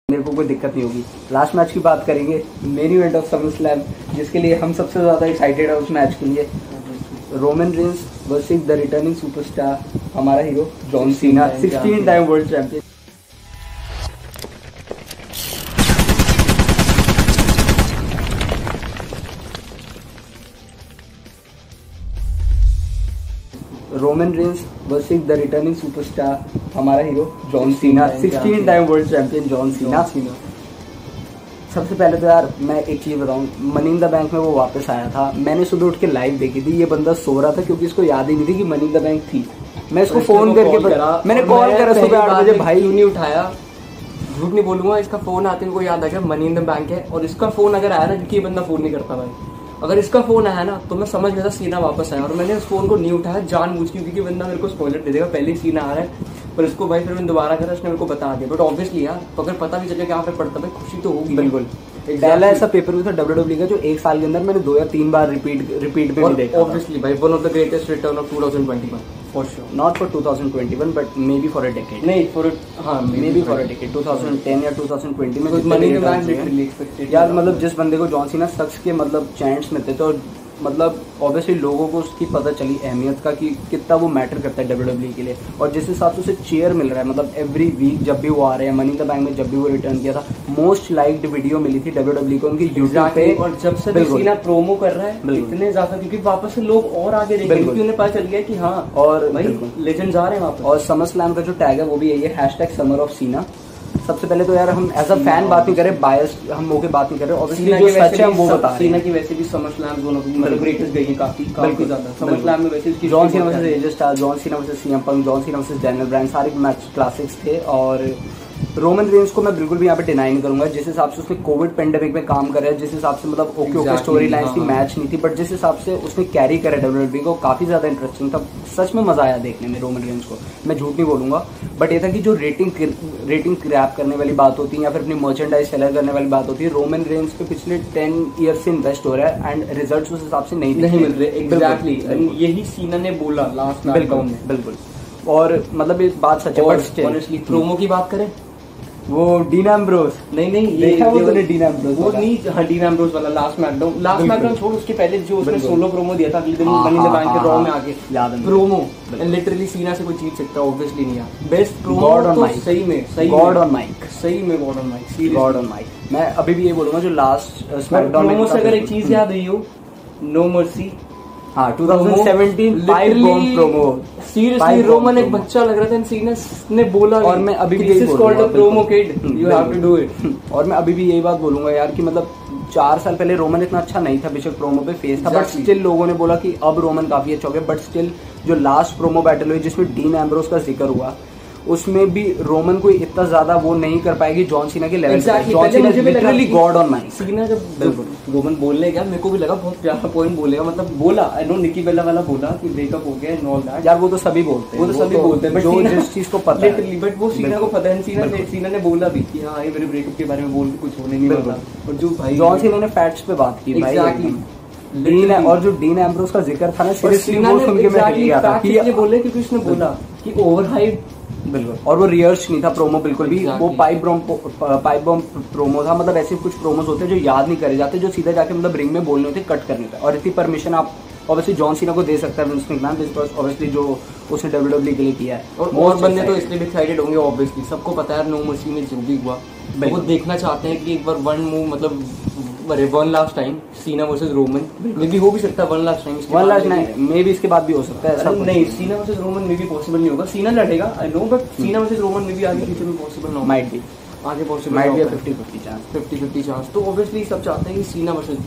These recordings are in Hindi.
मेरे को कोई दिक्कत नहीं होगी। लास्ट मैच की बात करेंगे, मेन इवेंट ऑफ समरस्लैम, जिसके लिए हम सबसे ज्यादा एक्साइटेड है उस मैच के लिए। Roman Reigns versus the returning superstar, हमारा hero John Cena, 16 time world champion. Roman Reigns versus the returning superstar, हमारा hero John Cena, 16 time world champion John Cena. सबसे पहले तो यार मैं एक चीज बताऊं, मनी इन द बैंक में वो वापस आया था। मैंने सुबह उठ के लाइव देखी थी, ये बंदा सो रहा था क्योंकि इसको याद ही नहीं थी कि मनी इन द बैंक थी। मैं इसको फोन करके मैंने कॉल करा सुबह 8 बजे, भाई नहीं उठाया। झूठ नहीं बोलूंगा, इसका फोन आते को याद आ गया मनी इन द बैंक है। और इसका फोन अगर आया ना, क्योंकि ये बंदा फोन नहीं करता भाई, अगर इसका फोन आया ना तो मैं समझ गया था सीना वापस आया। और मैंने उस फोन को नहीं उठाया जानबूझ के, क्योंकि बंदा मेरे को स्पॉइलर दे देगा पहले ही सीना आ रहा है। पर इसको भाई फिर मैंने दोबारा करा, उसने मेरे को बता दिया। बट ऑब्वियसली यार, तो अगर पता भी चले क्या फिर पड़ता भाई, खुशी तो होगी। बिल्कुल। पहला ऐसा पेपर भी था WWE का जो एक साल के अंदर मैंने 2 या 3 बार रिपीट पे भी देखा। ऑब्वियसली भाई, one of the greatest return of 2021 for sure. Not for 2021 but may be for a decade. नहीं फॉर हाँ may be for a decade. 2010 या 2020 में money in the bank literally expected यार। मतलब जिस बंदे को जॉन सीना सच के मतलब चैंट्स में थे, तो मतलब ऑब्वियसली लोगों को उसकी पता चली अहमियत का कि कितना वो मैटर करता है WWE के लिए। और जिस हिसाब से उसे चेयर मिल रहा है, मतलब एवरी वीक जब भी वो आ रहे हैं, मनी इन द बैंक में जब भी वो रिटर्न किया था, मोस्ट लाइक्ड वीडियो मिली थी WWE को उनकी यूट्यूब पे। और जब से सीना प्रोमो कर रहा है इतने ज्यादा, क्योंकि वापस से लोग और आगे देख रहे हैं, क्योंकि उन्हें पता चल गया कि हाँ और लेजेंड्स आ रहे हैं वापस। और समर स्लैम का जो टैग है वो भी यही है, #समर ऑफ सीना। सबसे पहले तो यार हम एज अ फैन बात नहीं करें, बायस हम होके बात नहीं कर रहे, ऑब्वियसली जो सच है हम वो बता रहे हैं। सीना की वैसे भी summer slam one of the greatest गई है काफी ज्यादा। समर स्लैम में वैसे John Cena versus AJ Styles, John Cena versus CM Punk, John Cena versus Daniel Bryan, सारे मैच क्लासिक्स थे। और रोमन रेंस को मैं बिल्कुल भी यहाँ पे डिनाई नहीं करूंगा, जिस हिसाब से उसने कोविड पेंडेमिक में काम करा है, जिस हिसाब से मतलब ओके स्टोरी लाइन थी, मैच नहीं थी, बट जिस हिसाब से उसने कैरी करा WWE को, काफी ज्यादा इंटरेस्टिंग था। सच में मजा आया देखने में रोमन रेंस को, मैं झूठ नहीं बोलूंगा। बट ये था कि जो रेटिंग क्रैप करने वाली बात होती है या फिर अपनी मर्चेंडाइज सेलर करने वाली बात होती है, रोमन रेंस पे पिछले 10 ईयर से इन्वेस्ट हो रहा है एंड रिजल्ट उस हिसाब से नहीं मिल रहे। एग्जैक्टली यही सीना ने बोला लास्ट में। बिल्कुल। और मतलब इस बात सच है, बट ऑनेस्टली प्रोमो की बात करें, वो डीन एम्ब्रोस नहीं देखा वो डीन एम्ब्रोस वो नहीं, हाँ डीन एम्ब्रोस वाला लास्ट मैकडाउन छोड़, उसके पहले जो उसने सोलो प्रोमो दिया था अगले दिन मनी इन द बैंक के रॉ में आके, याद है प्रोमो। लिटरली सीना से कोई जीत सकता है ऑब्वियसली नहीं यार। बेस्ट प्रोमो तो सही में गॉड ऑन माइक, सही में God on mic, God on mic. मैं अभी भी ये बोलूंगा जो लास्ट स्मैकडाउन प्रोमो से अगर एक चीज याद रही हो, नो मर्सी। हाँ 2017 5 बॉम्ब प्रोमो। सीरियसली रोमन एक बच्चा लग रहा था, सीना ने बोला। और मैं अभी भी यही बोलूंगा, promo kid you have to do it. और मैं अभी भी यही बात बोलूंगा यार कि मतलब 4 साल पहले रोमन इतना अच्छा नहीं था, बेशक प्रोमो पे फेस था, बट स्टिल लोगों ने बोला कि अब रोमन काफी अच्छा हो गया। बट स्टिल जो लास्ट प्रोमो बैटल हुई जिसमें डीन एम्ब्रोस का जिक्र हुआ, उसमें भी रोमन को इतना ज्यादा वो नहीं कर पाएगी जॉन सीना के लेवल पे। John Cena literally God on mic. सीना जब रोमन बोलने गया, मेरे को भी लगा बहुत प्यारा पॉइंट बोलेगा, मतलब बोला आई नो निकी बेला वाला बोला कि ब्रेकअप हो गया एंड ऑल दैट। यार वो तो सभी बोलते हैं, बट जो जिस चीज को पता है, बट वो सीना को पता है। सीना ने बोला भी कि हाँ ये मेरे ब्रेकअप के बारे में बोल के कुछ होने नहीं वाला। और जो भाई जॉन सीना ने फैक्ट्स पे बात की भाई, डीन और जो डीन एम्ब्रोस का जिक्र था ना, सीरियसली वो सुन के मैं हिल गया था कि ये बोले, क्योंकि उसने बोला कि ओवरहाइप। बिल्कुल। और वो रिहर्स नहीं था प्रोमो बिल्कुल भी, वो पाइप बॉम्ब प्रोमो था। मतलब ऐसे कुछ प्रोमोस होते हैं जो याद नहीं करे जाते, जो सीधा जाके मतलब रिंग में बोलने होते, कट करने होते। और इतनी परमिशन आप ऑब्वियसली जॉन सीना को दे सकता है विंस मैकमैन, बिकॉज़ ऑब्वियसली जो उसने WWE के लिए किया है। और बंदे तो इसलिए भी एक्साइटेड होंगे ऑब्वियसली, सबको पता है नो मर्सी में जो भी हुआ वो देखना चाहते हैं कि एक बार वन मूव, मतलब one last time Cena versus Roman मे भी हो भी सकता है। वन लास्ट टाइम मे भी इसके बाद भी हो सकता है, ऐसा नहीं। सीना वर्सेस रोमन मे भी पॉसिबल नहीं होगा, सीना लड़ेगा I know, but Cena versus Roman मे भी आगे फ्यूचर में पॉसिबल ना, माइट बी आगे पॉसिबल, 50-50 चांस। तो ऑब्वियसली सब चाहते हैं कि सीना वर्सेस,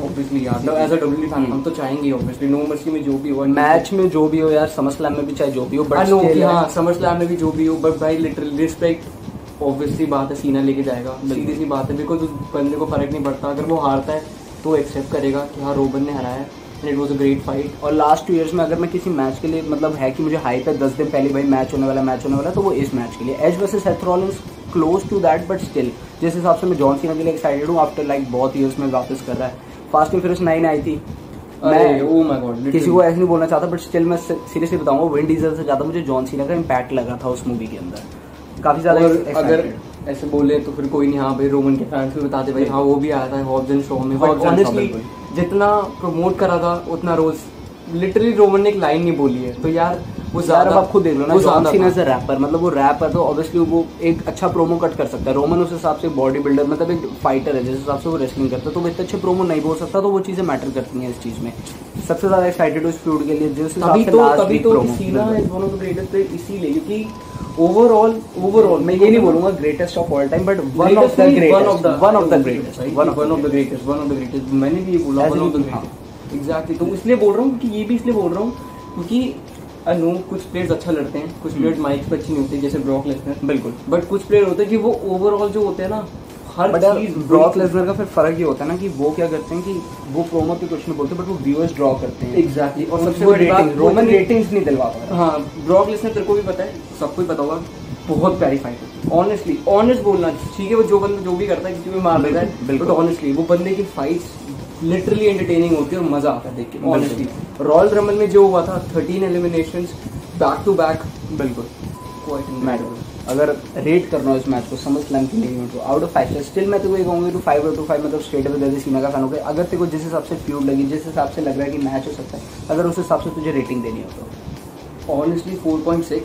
ऑब्वियसली यार एज अ WWE फैन हम तो चाहेंगे ऑब्वियसली नो मर्सी में जो भी हो, मैच में जो भी हो यार, समर स्लैम में भी चाहे जो भी हो, बट हाँ समर स्लैम में भी जो भी हो, बट भाई लिटरली रिस्पेक्ट ऑब्वियसली बात है, सीना लेके जाएगा, सीधी सी बात है। बिकॉज उस बंदे को फर्क नहीं पड़ता, अगर वो हारता है तो एक्सेप्ट करेगा कि हाँ रोमन ने हराया है and it was a great fight. और लास्ट 2 इयर्स में अगर मैं किसी मैच के लिए मतलब है कि मुझे हाइप है 10 दिन पहले भाई मैच होने वाला, तो वो इस मैच के लिए Edge versus Seth Rollins close to that. But still जिस हिसाब से मैं जॉन सीना के लिए एक्साइटेड हूँ, आफ्टर लाइक बहुत ईयर्स में वापस कर रहा है। फास्ट एंड फ्यूरियस 9 आई थी, मैं किसी को ऐसे नहीं बोलना चाहता, बट स्टिल मैं सीरियसली बताऊंगा, विन डीजल से ज्यादा मुझे जॉन सीना का इम्पैक्ट लगा था उस मूवी के अंदर, काफी ज्यादा। अगर ऐसे बोले तो फिर कोई नहीं, हाँ भाई रोमन के फैंस भी बताते भाई हाँ वो भी आया था हॉब्स एंड शो में, बट ऑनेस्टली जितना प्रमोट करा था उतना रोज लिटरली रोमन ने एक लाइन नहीं बोली है, तो यार वो यार आप खुद देख लो ना, John Cena as a rapper, मतलब वो रैप है तो ऑब्वियसली वो एक अच्छा प्रोमो कट कर सकता है। रोमन उस हिसाब से बॉडी बिल्डर, मतलब एक फाइटर है, जिस हिसाब से वो रेसलिंग करता है, तो वो इतने अच्छे प्रोमो नहीं बोल सकता, तो वो चीजें मैटर करती हैं इस चीज में। सबसे ज्यादा एक्साइटेड हूँ इस फ्यूड के लिए, जिस हिसाब से लास्ट वीक प्रोमो सीना is one of the greatest player इसीलिए क्योंकि ओवरऑल मैं ये नहीं बोलूंगा greatest of all time, but one of the greatest. मैंने भी ये बोला one of the greatest exactly. तो इसलिए बोल रहा हूँ कि ये भी इसलिए बोल रहा हूँ क्योंकि अनु कुछ प्लेयर्स अच्छा लड़ते हैं, कुछ प्लेयर्स माइक पे अच्छी नहीं होते जैसे ब्रॉक लेसनर, बिल्कुल, बट कुछ प्लेयर होते हैं कि वो ओवरऑल जो होते हैं ना हर चीज। ब्रॉक लेसनर का फिर फर्क ये होता है ना कि वो क्या करते हैं कि वो प्रोमो पे कुछ नहीं बोलते बट वो व्यूअर्स ड्रॉ करते हैं। एग्जैक्टली। और सबसे बड़ी बात रोमन रेटिंग्स नहीं दिलवा पा रहा। हाँ ब्रॉक लेसनर तेरे को भी पता है, सबको ही पता होगा, बहुत प्यारी फाइट है। ऑनेस्टली ऑनेस्ट बोलना ठीक है, वो जो बंदा जो भी करता है किसी भी मार देता है, बट ऑनेस्टली वो बंदे की फाइट्स लिटरली एंटरटेनिंग होती है और मजा आता है देख के ऑनेस्टली। रॉयल रंबल में जो हुआ था 13 एलिमिनेशंस बैक टू बैक, बिल्कुल अगर रेट करना हो इस मैच को समझ स्लैम के लिए तो आउट ऑफ 5 स्टिल मैं तो ये कहूंगी टू 5 और 5 मतलब स्ट्रेट अवे जैसे सीना का फैन हो गया। अगर तेरे को जिस हिसाब से फ्यूड लगी, जिस हिसाब से लग रहा है कि मैच हो सकता है, अगर उस हिसाब से तुझे रेटिंग देनी हो तो ऑनेस्टली 4.6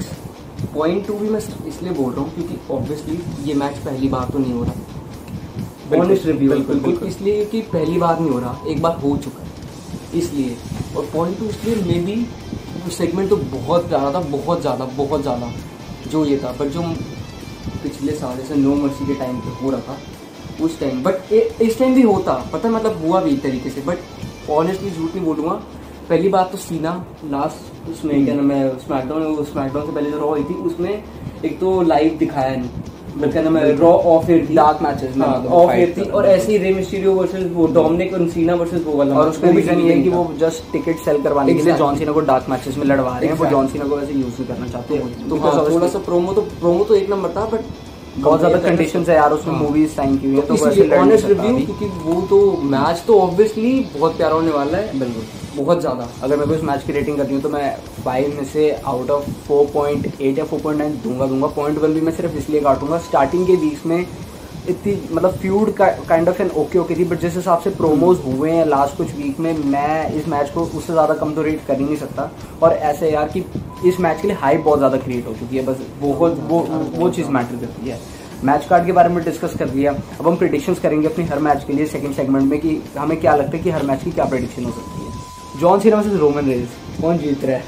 0.2 भी मैं इसलिए बोल रहा हूँ क्योंकि ऑब्वियसली ये मैच पहली बार तो नहीं हो रहा, ऑनेस्ट रिव्यू बिल्कुल इसलिए कि पहली बार नहीं हो रहा, एक बार हो चुका है इसलिए। और 0.2 इसलिए मे बी सेगमेंट तो बहुत ज़्यादा था, बहुत ज़्यादा जो ये था, बट जो पिछले साल से नो मर्सी के टाइम पे हो रहा था उस टाइम, बट इस टाइम भी होता पता है, मतलब हुआ भी एक तरीके से। बट ऑनेस्टली झूठ नहीं बोलूँगा, पहली बात तो सीना लास्ट उसमें क्या नाम है स्मैकडाउन से पहले जो रॉ हुई थी उसमें एक तो लाइव दिखाया नहीं, क्या नाम है रॉ ऑफ एयर थी, डार्क मैचेस में ऑफ एयर थी, और ऐसे ही रे मिस्टीरियो वर्सेस वो डोमिनिक और सीना वर्सेस वो वाला, और उसका रीजन ये है कि वो जस्ट टिकट सेल करवाने के लिए जॉन सीना को डार्क मैचेस में लड़वा रहे हैं, वो जॉन सीना को वैसे यूज नहीं करना चाहते हैं। तो थोड़ा सा प्रोमो तो एक नंबर था, बट बहुत ज्यादा कंडीशंस है यार उसमें, मूवीज साइन की हुई है, तो वैसे ऑनेस्ट रिव्यू क्योंकि वो तो मैच तो ऑब्वियसली बहुत प्यारा होने वाला है, बिल्कुल बहुत ज्यादा। अगर मैं कोई इस मैच की रेटिंग करती हूँ तो मैं 5 में से आउट ऑफ 4.8 या 4.9 दूंगा। 0.1 भी मैं सिर्फ इसलिए काटूंगा, स्टार्टिंग के वीक्स में इतनी मतलब feud kind of an okay थी, बट जिस हिसाब से प्रोमोज हुए हैं लास्ट कुछ वीक में, मैं इस मैच को उससे ज़्यादा कम तो रेट कर ही नहीं सकता। और ऐसे यार कि इस मैच के लिए हाइप बहुत ज़्यादा क्रिएट हो चुकी है, बस वो चीज़ मैटर करती है। मैच कार्ड के बारे में डिस्कस कर दिया, अब हम प्रेडिक्शंस करेंगे अपनी हर मैच के लिए सेकंड सेगमेंट में कि हमें क्या लगता है कि हर मैच की क्या प्रेडिक्शन हो सकती है। John Cena versus Roman Reigns, कौन जीत रहा है?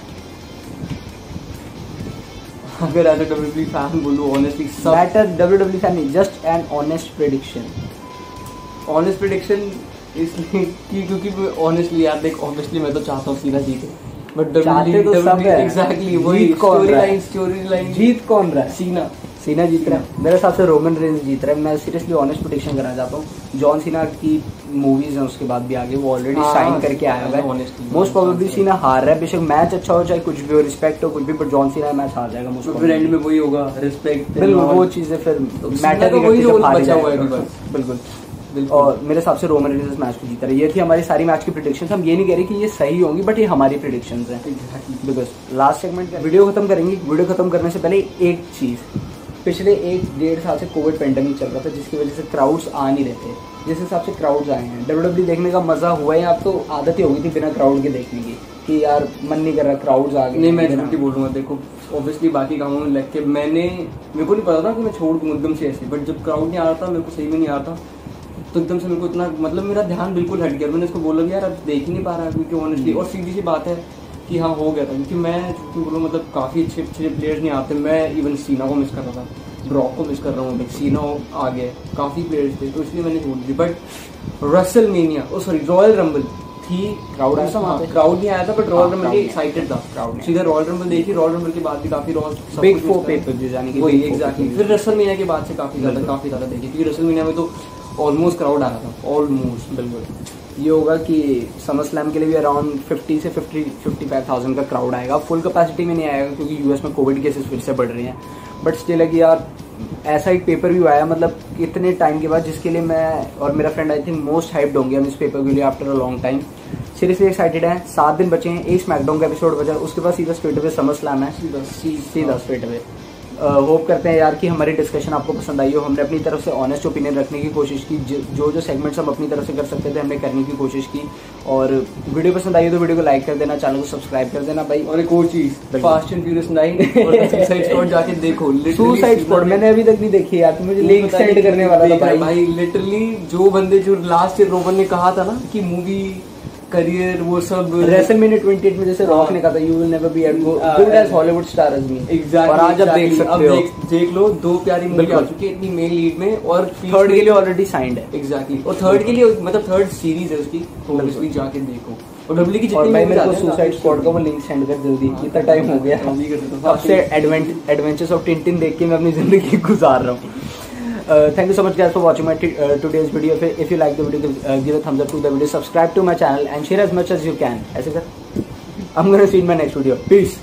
अगर एज अ WWE फैन बोलूं honestly, not a WWE fan नहीं, जस्ट एन ऑनेस्ट प्रेडिक्शन इसलिए क्योंकि ऑनेस्टली यार देख, ऑब्वियसली मैं तो चाहता हूँ सीना जीते, बट एग्जैक्टली वही स्टोरी लाइन जीत कौन रहा है? सीना जीत रहा है। मेरे हिसाब से रोमन रेंस जीत रहा है। मैं सीरियसली ऑनेस्ट प्रेडिक्शन करना चाहता हूँ। जॉन सीना की मूवीज हैं उसके बाद भी आगे, वो ऑलरेडी साइन करके आया हुआ है। मोस्ट प्रोबेबली सीना हार रहा है, बेशक मैच अच्छा हो चाहे कुछ भी हो, रिस्पेक्ट हो कुछ भी, पर जॉन सीना मैच हार जाएगा मोस्ट प्रोबेबली। एंड में वही होगा, रिस्पेक्ट, वो चीजें फिर मैटर नहीं करती, बिल्कुल। और मेरे हिसाब से रोमन रेंस मैच को जीता रहा है। ये थी हमारी सारी मैच की प्रेडिक्शंस। हम ये नहीं कह रहे कि ये सही होंगी, बट ये हमारी प्रेडिक्शंस हैं। बिकॉज लास्ट सेगमेंट वीडियो खत्म करेंगे। वीडियो खत्म करने से पहले एक चीज़, पिछले 1-1.5 साल से कोविड पेंडेमिक चल रहा था, जिसकी वजह से क्राउड्स आ नहीं रहे थे। जिस हिसाब से क्राउड्स आए हैं, WWE देखने का मजा हुआ है। आप तो आदत ही हो गई थी बिना क्राउड के देखने की, कि यार मन नहीं कर रहा, क्राउड्स आ गए। नहीं, मैं झूठी बोलूँगा, देखो ऑब्वियसली बाकी कामों में लग के मेरे को नहीं पता था कि मैं छोड़ दूँ एकदम से ऐसे, बट जब क्राउड नहीं आ रहा था, मेरे को सही में नहीं आ रहा था, तो एकदम से मेरे को इतना मतलब मेरा ध्यान बिल्कुल हट गया। मैंने इसको बोला कि यार अब देख ही नहीं पा रहा क्योंकि ऑनेस्टली, और सीधी सी बात है कि हाँ हो गया था, क्योंकि मैं झूठी बोलूँ मतलब काफ़ी अच्छे प्लेयर्स नहीं आते। मैं इवन सीना को मिस कर रहा था, ब्रॉक को मिस कर रहा हूँ, सीना आ गया, काफ़ी प्लेयर्स थे, तो इसलिए मैंने छोड़ दी। बट रसेलमेनिया रॉयल रंबल थी, क्राउड आया था वहाँ पे, क्राउड नहीं आया था, बट रॉयल रंबल की एक्साइटेड था क्राउड। सीधा रॉयल रंबल देखी, रॉयल रंबल के बाद भी काफी बिग 4 पेपर जाने की, वही एग्जैक्टली। फिर रसेलमेनिया के बाद से काफी ज्यादा देखी, क्योंकि रसेलमेनिया में तो ऑलमोस्ट क्राउड आ रहा था, ऑलमोस्ट। बिल्कुल ये होगा कि समर स्लैम के लिए भी अराउंड 50 से 55,000 का क्राउड आएगा। फुल कैपेसिटी में नहीं आएगा क्योंकि यूएस में कोविड केसेस फिर से बढ़ रहे हैं, बट स्टिल है कि यार ऐसा एक पेपर व्यू आया, मतलब इतने टाइम के बाद, जिसके लिए मैं और मेरा friend I think most hyped होंगे हम इस पेपर के लिए after a long time. Seriously excited है। 7 दिन बचे हैं, एक स्मैकडाउन का एपिसोड बचा है, उसके बाद सीधा स्ट्रेट अवे समर स्लैम है, सीधा स्ट्रेट अवे। होप करते हैं यार कि हमारी डिस्कशन आपको पसंद आई हो। हमने अपनी तरफ से ऑनेस्ट ओपिनियन रखने की कोशिश की, जो सेगमेंट्स हम अपनी तरफ से कर सकते थे हमने करने की कोशिश की। और वीडियो पसंद आई हो तो वीडियो को लाइक कर देना, चैनल को सब्सक्राइब कर देना भाई। और एक और चीज, फास्ट एंड फ्यूरियस 9 और सुसाइड स्क्वाड जाके देखो। सुसाइड स्क्वाड मैंने अभी तक नहीं देखी यार, तुम मुझे लिंक सेंड करने वाला था भाई। लिटरली जो बंदे जो लास्ट ईयर रोमन ने कहा था ना कि मूवी करियर वो सब रेसलमेनिया 28 में जैसे रॉक ने कहा था you will never be as good as Hollywood star as me. Exactly. और आज आप देख सकते हो, देख लो 2 प्यारी मूवी आ चुकी है इतनी मेन लीड में, और थर्ड के लिए ऑलरेडी साइंड है। एग्जैक्टली। और थर्ड के लिए मतलब थर्ड सीरीज है उसकी, तो उसकी जाके देखो। और डब्ल्यू की जितनी भाई मेरे को सुसाइड स्क्वाड का वो लिंक सेंड कर जल्दी, इतना टाइम हो गया। अब से एडवेंचर्स ऑफ टिंटिन देख के मैं अपनी जिंदगी गुजार रहा हूँ। Thank you so much guys for watching my today's video. If you like the video, give a thumbs up to the video, subscribe to my channel and share as much as you can. ऐसे कर, I'm gonna see you in my next video. Peace.